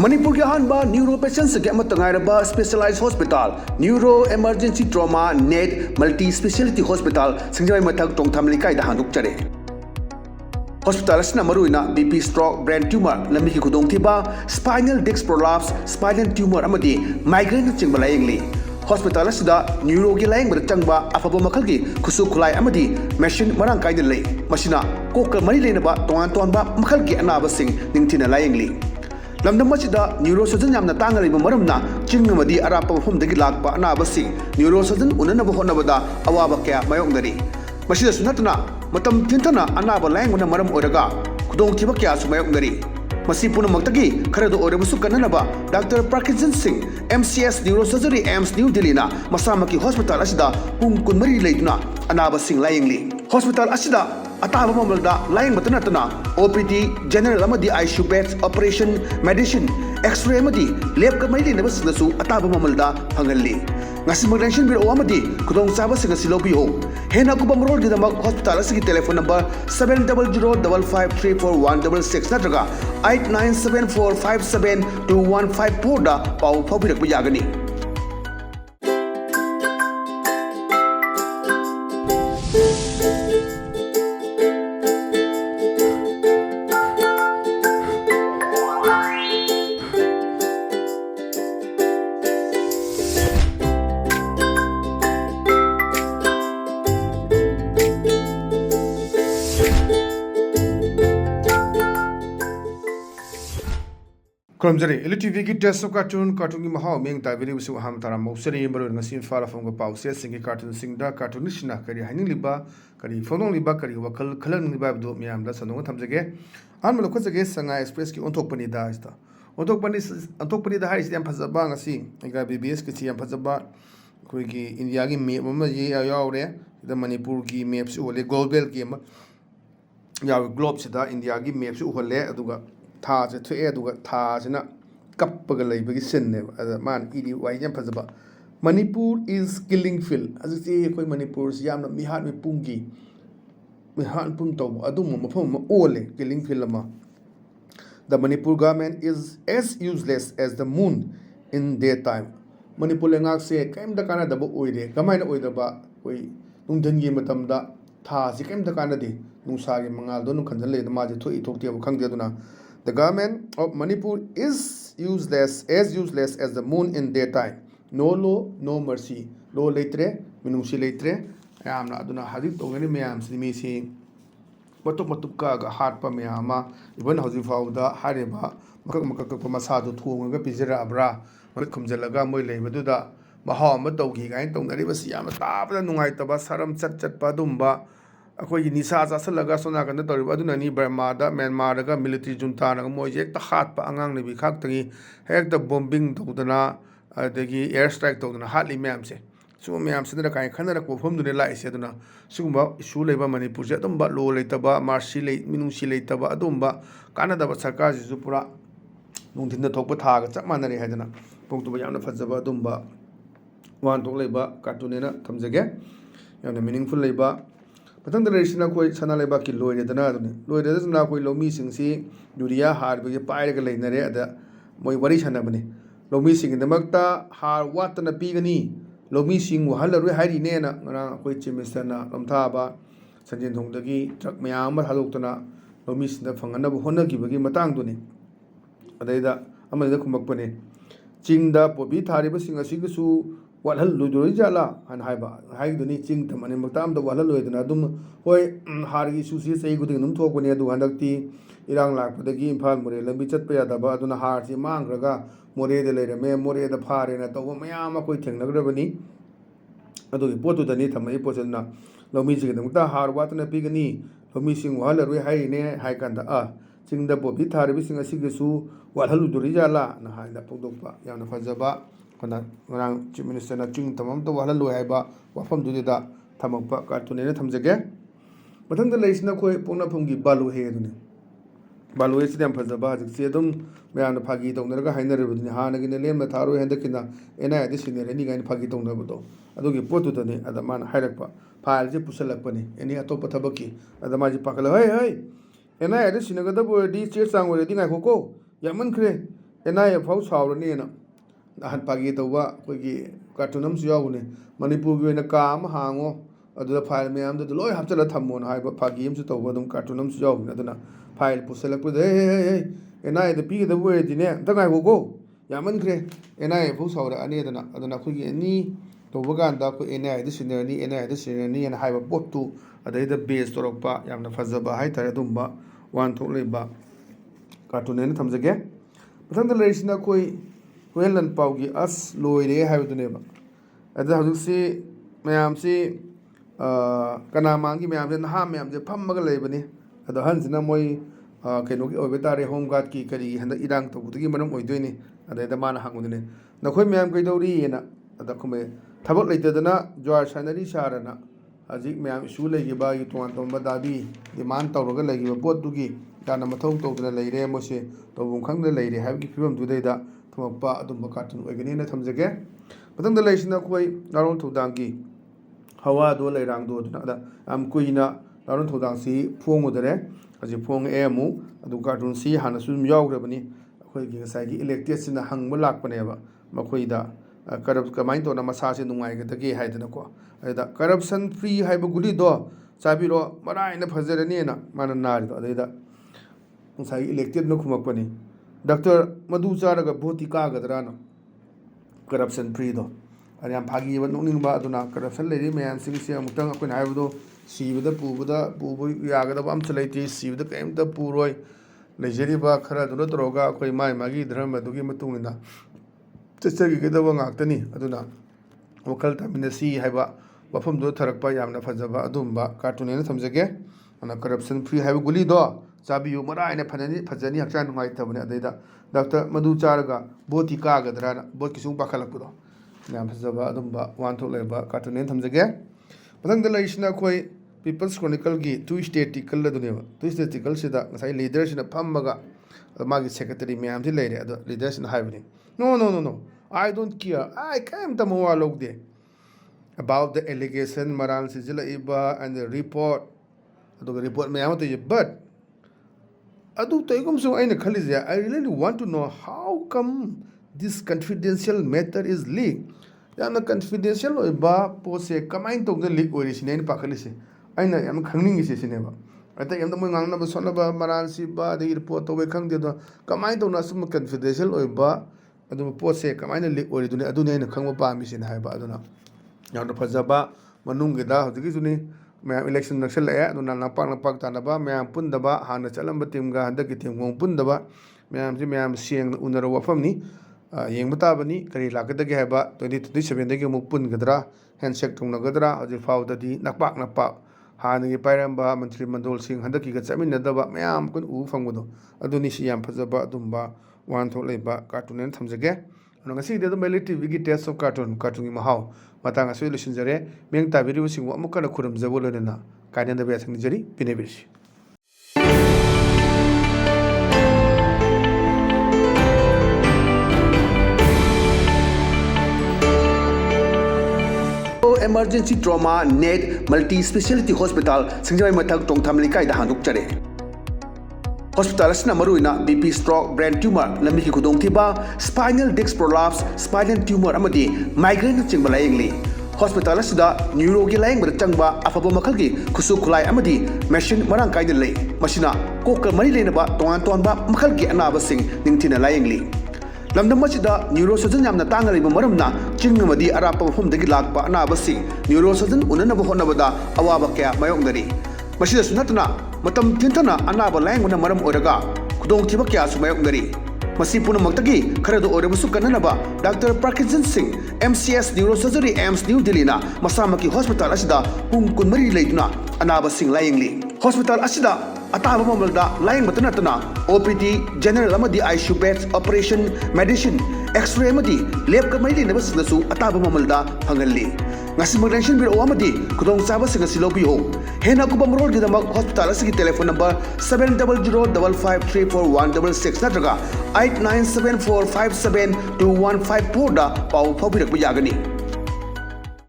Manipur ki ahanba neuro patients ke amatangairaba specialized hospital neuro emergency trauma net multi speciality hospital singjai mathak tongtham likai da handuk chare hospital asna maruina BP stroke brain tumor lambi ki khudong thiba spinal disc prolapse spinal tumor amadi migraine chingba layengli hospital asida neuro ki layeng bar changba afaba makhal ki khusu khulai amadi machine marang kaida lei masina kokal mari leinaba tongan tonba makhal ki anaba sing ningthina layengli lamdam masida neurosurgeon yamna tangariba maramna chingmadi arapa mafumdagi lakpa anaba sing neurosurgeon unanaba honabada awaba kya mayongdari masida sunatna matam tintana anaba layengna maram oraga khudong thiba kya su mayongdari masi punamakhtagi kharado orabusu kananaba Dr. Parkinson Singh MCS Neurosurgery AIMS New Delhi na masamaki hospital asida pung kunmari leituna anaba sing layengli hospital asida ataba mamalda layeng batana OPD general amadi ICU beds operation medicine x-ray amadi lab ka mai lena basnasu ataba mamalda hangalli ngasi magdenshin biro amadi kudong saba singa silobiyo hena kubam road gidamak hospital asigi telephone number 7005534166 natraga 8974572154 da pau phabirak yagani Kramjari ELITETV ki test of cartoon ki mahau meng ta video su ham tara mausari maro ngasi fala fam ko pause singi cartoon singda cartoonist na kari haning liba kari phonong liba kari wakal khalang liba do miam da sanong thamjage an malo khojage sanga express ki onthok pani da ista onthok pani da haris yam phajaba ngasi ga BBS ki yam phajaba koi ki India ki map ma ye yaure da Manipur ki map su ole global ki ma ya globe sida India ki map su hole aduga tha je thue aduga tha sina kappaga leibagi sinne ada man idi wai jam phajaba Manipur is killing field azti koi Manipur yamna mihan mi pungi mihan pum to adum mafam ole killing field ma the Manipur government is as useless as the moon in daytime Manipur lengak se kaim da kana da bo oide kamaina oidaba koi nungdan gi matam da tha si kaim da kana de nungsa gi mangal do nu khanjal le da ma je thoi thok ti khang de duna the government of Manipur is useless as the moon in daytime. No law, no mercy. Law leitre, minungsi leitre. Ayamna aduna hadith tongani mayam sinimisi. Matuk ka ga heart pa mayama. Iban hausi fauda hariba. Makak masado thunga pizira abra. Marit kumjalaga moy leibaduda. Mahau matauki gain tongnari basi yama tabla nungai taba saram chat padumba. अखोई निशा चासलगा सोना कन तौरिब अदुननी बर्मादा म्यांमारगा military जुंता नग मोय एक हात अंगांग नेबी खाक्तगी हेक the bombing तौदना अदगी air strike तौदना हाटली म्यामसे सु म्यामसे the काई खनर कोफम दुने लाइसे दुना सुगुंबा इशू लेबा मणिपुर से अदुंबा लो लेतबा मार्सी ले मिनुसी लेतबा अदुंबा कानदबा सरकार जिसु पुरा नुंथिन थोकबा थागा चप मानरे हैदना पोंगतुबा यामना फजबा अदुंबा वान थोक लेबा कार्टूनेना थमजगे यामना मीनिंगफुल लेबा पतंग दरेसिना कोई सना लेबा की लोइरेदना दुने लोइरेदना कोई लोमी सिंगसी यूरिया हार बगे पाइरगा लेनरे अदा मोय वरी सनाबने लोमी सिंग दमकता हार वातना पीगनी लोमी सिंग वहलरुय हारिनेना ngara कोई चिमिसना लमथाबा संजन थोंगदगी ट्रक मयाम हालोक्तना लोमी सिंदा फंगनब होनगिबगी मतंग दुने अदैदा अमदा खुमकपने चिंगदा पोबी थारिबा सिंग असिगसु वालहल लुदोई जाला हन हाइबा हाइदुनी चिंग तमने मताम द वालहल लोइदना दुम होय हारगी सुसी सही गुदिंग नुम थोकबने अदु हंदक्ति इरांग लाकपदगी इम्फाल मोरे लंबी चतप यादबा अदुना हारसी मांग्रगा मोरे दे लेरमे मोरे द फारेना तव मयाम कोई थेंगनग्रबनी अदुगी पोतु दनी थमई पोचना लोमी जिगदमता हार वातना पिगनी loamy Singh वालरुय हाइने हाइकंदा Ching the Bobby थारिबि सिंग असिगसु वालहल लुदोई जाला ना हाइदा पोदोपा याना फजबा ngorang chief minister na chung tamam to wala lo haiba wafam du da thamakpa cartoon ne thamjage mathang da leisna khoi pona phumgi balu he dune balu he sidam phajaba jik dum mayam na phagi tongna ga hainar budni ha na gine lem na tharo henda kina ena adi senior ni ga ni phagi tongna budo adugi potu da ne adaman hairakpa file je pusalakpa ne eni atopa thabaki adama ji pakala hey ena adi sinaga da bo di che sang ore di ngai khoko yaman khre NIA ꯐꯥꯎ ꯁꯥꯎꯔꯅꯤꯅ ꯅꯍꯥꯟ ꯐꯥꯒꯤ ꯇꯧꯕ ꯑꯩꯈꯣꯏꯒꯤ carton ꯑꯃꯁꯨ ꯌꯥꯎꯕꯅꯦ ꯃꯅꯤꯄꯨꯔꯒꯤ ꯑꯣꯏꯅ ꯀꯥ ꯑꯃ ꯍꯥꯡꯉꯣ ꯑꯗꯨꯗ ꯐꯥꯏꯜ ꯃꯌꯥꯝꯗꯨ ꯂꯣꯏ ꯍꯥꯞꯆꯤꯜꯂ ꯊꯝꯃꯣꯅ ꯍꯥꯏꯕ ꯐꯥꯒꯤ ꯑꯃꯁꯨ ꯇꯧꯕ ꯑꯗꯨꯝ ꯀꯥꯔꯇꯨꯟ ꯑꯃꯁꯨ ꯌꯥꯎꯕꯅꯦ ꯑꯗꯨꯅ ꯐꯥꯏꯜ ꯄꯨꯁꯜꯂꯛꯄꯗ ꯍꯦ NIAꯗ ꯄꯤꯒꯗꯕ ꯑꯣꯏꯔꯗꯤꯅꯦ ꯑꯝꯇ ꯉꯥꯏꯈꯣꯀꯣ ꯌꯥꯝꯃꯟꯈ꯭ꯔꯦ NIA ꯐꯥꯎ ꯁꯥꯎꯔꯛꯑꯅꯤꯗꯅ ꯑꯗꯨꯅ ꯑꯩꯈꯣꯏꯒꯤ ꯑꯦꯅꯤ ꯇꯧꯕ ꯀꯥꯟꯗ ꯑꯩꯈꯣꯏ NIAꯗ ꯁꯤꯟꯅꯔꯅꯤ NIAꯗ ꯁꯤꯟꯅꯔꯅꯤꯅ ꯍꯥꯏꯕ ꯄꯣꯠꯇꯨ ꯑꯗꯩꯗ ꯕꯦꯁ ꯇꯧꯔꯛꯄ ꯌꯥꯝꯅ ꯐꯖꯕ ꯍꯥꯏꯇꯥꯔꯦ ꯑꯗꯨꯝꯕ ꯋꯥꯟꯊꯣꯛ ꯂꯩꯕ ꯀꯥꯔꯇꯨꯟ ꯍꯥꯏꯅ ꯊꯝꯖꯒꯦ ꯃꯊꯪꯗ ꯂꯩꯔꯤꯁꯤꯅ ꯑꯩꯈꯣꯏ ꯍꯨꯏꯌꯦꯟ ꯂꯟꯄꯥꯎꯒꯤ ꯑꯁ ꯂꯣꯏꯔꯦ ꯍꯥꯏꯕꯗꯨꯅꯦꯕ ꯑꯗꯨꯗ ꯍꯧꯖꯤꯛꯁꯤ ꯃꯌꯥꯝꯁꯤ ꯀꯅꯥ ꯃꯥꯡꯒꯤ ꯃꯌꯥꯝꯁꯦ ꯅꯍꯥ ꯃꯌꯥꯝꯁꯦ ꯐꯝꯃꯒ ꯂꯩꯕꯅꯤ ꯑꯗꯣ ꯑꯍꯟꯁꯤꯅ ꯃꯣꯏ ꯀꯩꯅꯣꯒꯤ ꯑꯣꯏꯕ ꯇꯥꯔꯦ ꯍꯣꯝ ꯒꯥꯔꯗꯀꯤ ꯀꯔꯤꯒꯤ ꯍꯟꯗꯛ ꯏꯔꯥꯡ ꯇꯧꯕꯗꯨꯒꯤ ꯃꯔꯝ ꯑꯣꯏꯗꯣꯏꯅꯤ ꯑꯗꯩꯗ ꯃꯥꯅ ꯍꯪꯕꯗꯨꯅꯦ ꯅꯈꯣꯏ ꯃꯌꯥꯝ ꯀꯩꯗꯧꯔꯤꯑꯅ ꯑꯗ ꯈꯨꯝꯃꯦ ꯊꯕꯛ ꯂꯩꯇꯗꯅ ꯖ꯭ꯋꯥꯔ ꯁꯥꯟꯅꯔꯤ ꯁꯥꯔꯅ ꯍꯧꯖꯤꯛ ꯃꯌꯥꯝ ꯏꯁꯨ ꯂꯩꯈꯤꯕ ꯇꯣꯉꯥꯟ ꯇꯣꯉꯥꯟꯕ ꯗꯥꯕꯤ ꯗꯤꯃꯥꯟ ꯇꯧꯔꯒ ꯂꯩꯈꯤꯕ ꯄꯣꯠꯇꯨꯒꯤ ꯌꯥꯝꯅ ꯃꯊꯧ ꯇꯧꯗꯅ ꯂꯩꯔꯦ ꯃꯣꯏꯁꯦ ꯇꯧꯐꯝ ꯈꯪꯗꯅ ꯂꯩꯔꯦ ꯍꯥꯏꯕꯒꯤ ꯐꯤꯕꯝꯗꯨꯗꯩꯗ ꯊꯝꯃꯛꯄ ꯑꯗꯨꯝꯕ ꯀꯥꯔꯇꯨꯟ ꯑꯣꯏꯒꯅꯤꯅ ꯊꯝꯖꯒꯦ ꯃꯊꯪꯗ ꯂꯩꯔꯤꯁꯤꯅ ꯑꯩꯈꯣꯏ ꯅꯥꯔꯣꯟ ꯊꯧꯗꯥꯡꯒꯤ ꯍꯋꯥꯗꯣ ꯂꯩꯔꯥꯡꯗꯣ ꯑꯗꯨꯅ ꯑꯗ ꯌꯥꯝ ꯀꯨꯏꯅ ꯅꯥꯔꯣꯟ ꯊꯧꯗꯥꯡꯁꯤ ꯐꯣꯡꯉꯨꯗꯔꯦ ꯍꯧꯖꯤꯛ ꯐꯣꯡꯉꯛꯑꯦ ꯑꯃꯨꯛ ꯑꯗꯨ ꯀꯥꯔꯇꯨꯟꯁꯤ ꯍꯥꯟꯅꯁꯨ ꯑꯗꯨꯝ ꯌꯥꯎꯈ꯭ꯔꯕꯅꯤ ꯑꯩꯈꯣꯏꯒꯤ ꯉꯁꯥꯏꯒꯤ ꯏꯂꯦꯛꯇꯦꯠꯁꯤꯅ ꯍꯪꯕ ꯂꯥꯛꯄꯅꯦꯕ ꯃꯈꯣꯏꯗ ꯀꯃꯥꯏꯅ ꯇꯧꯅ ꯃꯁꯥꯁꯦ ꯅꯨꯡꯉꯥꯏꯒꯗꯒꯦ ꯍꯥꯏꯗꯅꯀꯣ ꯑꯗꯨꯗ ꯀꯔꯞꯁꯟ ꯐ꯭ꯔꯤ ꯍꯥꯏꯕ ꯒꯨꯂꯤꯗꯣ ꯆꯥꯕꯤꯔꯣ ꯃꯔꯥꯏꯅ ꯐꯖꯔꯅꯤꯅ ꯃꯥꯅ ꯅꯥꯔꯤꯗꯣ ꯑꯗꯩꯗ ꯉꯁꯥꯏꯒꯤ ꯏꯂꯦꯛꯇꯦꯠꯅ ꯈꯨꯝꯃꯛꯄꯅꯤ ꯗꯥꯛꯇꯔ ꯃꯗꯨ ꯆꯥꯔꯒ ꯚꯣꯠꯇꯤ ꯀꯥꯒꯗ꯭ꯔꯥꯅ ꯀꯔꯞꯁꯟ ꯐ꯭ꯔꯤꯗꯣ ꯑꯗ ꯌꯥꯝ ꯐꯥꯒꯤꯕ ꯅꯣꯛꯅꯤꯡꯕ ꯑꯗꯨꯅ ꯀꯔꯞꯁꯟ ꯂꯩꯔꯤ ꯃꯌꯥꯝꯁꯤꯡꯁꯦ ꯑꯃꯨꯛꯇꯪ ꯑꯩꯈꯣꯏꯅ ꯍꯥꯏꯕꯗꯣ ꯁꯤꯕꯗ ꯄꯨꯕ ꯌꯥꯒꯗꯕ ꯑꯝꯇ ꯂꯩꯇꯦ ꯁꯤꯕꯗ ꯀꯔꯤꯝꯇ ꯄꯨꯔꯣꯏ ꯂꯩꯖꯔꯤꯕ ꯈꯔꯗꯨꯅ ꯇꯧꯔꯒ ꯑꯩꯈꯣই ꯃꯥꯒꯤ ꯙꯔꯃꯗꯨꯒꯤ ꯃꯇꯨꯡ ꯏꯟꯅ ꯆꯠꯆꯈꯤꯒꯗꯕ ꯉꯥꯛꯇꯅꯤ ꯑꯗꯨꯅ ꯋꯥꯈꯜ ꯇꯥꯃꯤꯟꯅꯁꯤ ꯍꯥꯏꯕ ꯋꯥꯐꯝꯗꯨꯗ ꯊꯔꯛꯄ ꯌꯥꯝꯅ ꯐꯖꯕ ꯑꯗꯨꯝꯕ ꯀꯥꯔꯇꯨꯟ ꯍꯥꯏꯅ ꯊꯝꯖꯒꯦ ꯑꯗꯨꯅ ꯀꯔꯞꯁꯟ ꯐ꯭ꯔꯤ ꯍꯥꯏꯕ ꯒꯨꯂꯤꯗꯣ ꯆꯥꯕꯤꯌꯨ ꯃꯔꯥꯏꯅ ꯐꯖꯅꯤ ꯍꯛꯆꯥꯡ ꯅꯨꯡꯉꯥꯏꯇꯕꯅꯤ ꯑꯗꯩꯗ ꯗꯥꯛꯇꯔ ꯃꯗꯨ ꯆꯥꯔꯒ ꯚꯣꯠꯇꯤ ꯀꯥꯒꯗ꯭ꯔꯥꯅ ꯚꯣꯠꯀꯤꯁꯨ ꯄꯥꯈꯠꯂꯛꯄꯗꯣ ꯌꯥꯝ ꯐꯖꯕ ꯑꯗꯨꯝꯕ ꯋꯥꯟꯊꯣꯛ ꯂꯩꯕ ꯀꯥꯔꯇꯨꯟ ꯍꯥꯏꯅ ꯊꯝꯖꯒꯦ ꯃꯊꯪꯗ ꯂꯩꯔꯤꯁꯤꯅ ꯑꯩꯈꯣꯏ ꯄꯤꯄꯜꯁ ꯀ꯭ꯔꯣꯅꯤꯀꯜꯒꯤ ꯇꯨ ꯏꯁꯇꯦꯇꯤꯀꯜ ꯑꯗꯨꯅꯦꯕ ꯇꯨ ꯏꯁꯇꯦꯇꯤꯀꯜꯁꯤꯗ ꯉꯁꯥꯏ ꯂꯤꯗꯔꯁꯤꯅ ꯐꯝꯃꯒ ꯃꯥꯒꯤ ꯁꯦꯀ꯭ꯔꯦꯇꯔꯤ ꯃꯌꯥꯝꯁꯤ ꯂꯩꯔꯦ ꯑꯗꯣ ꯂꯤꯗꯔꯁꯤꯅ ꯍꯥꯏꯕꯅꯤ ꯅꯣ ꯑꯥꯏ ꯗꯣꯟꯠ ꯀꯤꯌꯔ ꯑꯩ ꯀꯔꯤꯝꯇ ꯃꯋꯥ ꯂꯧꯗꯦ about the allegation maral sijilaiba and the report aduga report mayam to but adu toigum so aina khalise I really want to know how come this confidential matter is leaked yana confidential oiba pose kamain tong the leak orisine aina pakhalise aina yam khangning ise sineba ata yam mo ngangna ba sona ba maral si ba the report to we khang de do kamain tong na sum confidential oiba adu pose kamain leak oridune adu ne aina khangba pa mi sin haiba aduna ꯌꯥꯝꯅ ꯐꯖꯕ ꯃꯅꯨꯡꯒꯤꯗ ꯍꯧꯖꯤꯛꯀꯤꯁꯨꯅꯤ ꯃꯌꯥꯝ election ꯅꯛꯁꯜꯂꯛꯑꯦ ꯑꯗꯨꯅ ꯂꯝꯄꯥꯛ ꯇꯥꯟꯅꯕ ꯃꯌꯥꯝ ꯄꯨꯟꯗꯕ ꯍꯥꯟꯅ ꯆꯠꯂꯝꯕ ꯇꯤꯝꯒ ꯍꯟꯗꯛꯀꯤ ꯇꯤꯝꯒ ꯄꯨꯟꯗꯕ ꯃꯌꯥꯝ ꯁꯦꯡꯅ ꯎꯅꯔꯕ ꯋꯥꯐꯝꯅꯤ ꯌꯦꯡꯕ ꯇꯥꯕꯅꯤ ꯀꯔꯤ ꯂꯥꯛꯀꯗꯒꯦ ꯍꯥꯏꯕ 2027ꯗꯒꯤ ꯑꯃꯨꯛ ꯄꯨꯟꯒꯗ꯭ꯔꯥ ꯍꯦꯟꯁꯦꯛ ꯇꯧꯅꯒꯗ꯭ꯔꯥ ꯍꯧꯖꯤꯛ ꯐꯥꯎꯗꯗꯤ ꯅꯄꯥꯛ ꯍꯥꯟꯅꯒꯤ ꯄꯥꯏꯔꯝꯕ ꯃꯟꯇ꯭ꯔꯤ ꯃꯟꯗꯣꯜꯁꯤꯡ ꯍꯟꯗꯛꯀꯤꯒ ꯆꯠꯃꯤꯟꯅꯗꯕ ꯃꯌꯥꯝ ꯑꯩꯈꯣꯏꯅ ꯎꯕ ꯐꯪꯕꯗꯣ ꯑꯗꯨꯅꯤ ꯁꯤ ꯌꯥꯝ ꯐꯖꯕ ꯑꯗꯨꯝꯕ ꯋꯥꯟꯊꯣꯛ ꯂꯩꯕ ꯀꯥꯔꯇꯨꯟ ꯍꯥꯏꯅ ꯊꯝꯖꯒꯦ ꯑꯗꯨꯅ ꯉꯁꯤꯗꯤ ꯑꯗꯨꯝ ELITETVꯒꯤ ꯇꯦꯁ ꯑꯣꯐ ꯀꯥꯔꯇꯨꯟꯒꯤ ꯃꯍꯥꯎ ꯃꯇꯥꯡ ꯑꯁꯤ ꯂꯣꯏꯁꯤꯟꯖꯔꯦ ꯃꯤꯠꯌꯦꯡ ꯇꯥꯕꯤꯔꯤꯕꯁꯤꯡꯕꯨ ꯑꯃꯨꯛ ꯍꯟꯅ ꯈꯨꯔꯨꯝꯖꯕ ꯂꯣꯏꯅꯅ ꯀꯥꯏꯅꯗꯕ ꯌꯥꯊꯪ ꯅꯤꯖꯔꯤ ꯄꯤꯅꯕꯤꯔꯁꯤ emergency trauma net multi speciality hospital singjai mathak tongtham likai da handuk chare hospital asna maruina bp stroke brain tumor lambi ki khudong thiba spinal disc prolapse spinal tumor amadi migraine chingba layengli hospital asida neuro gi layeng bar changba afaba makal gi khusu khulai amadi machine marang kai de lei masina kokal mari lena ba ton ba makal gi anaba sing ningthina layengli lamdam masida neurosurgeon yamna tangariba maramna chingmadi arapa hom dagi lakpa anaba sing neurosurgeon unana ba honabada awaba kya mayongdari masida sunatna matam tintana anaba layengna maram oraga khudong thiba kya su mayongdari masi punamakta kharado orabusu kananaba Dr. Parkinson Singh MCS Neurosurgery AIMS New Delhi na masamaki hospital asida pung kunmari leituna anaba sing layengli hospital asida ataba mamalda layeng matana OPD general amadi ICU beds operation medicine x-ray amadi lab ka mai lena basinasu ataba mamalda hangalli ngasi magrension biro amadi kudong saba singa silobiyo hena kuba morol gidamak hospital asigi telephone number 7005534166 natraga 8974572154 da pau phabirak yagani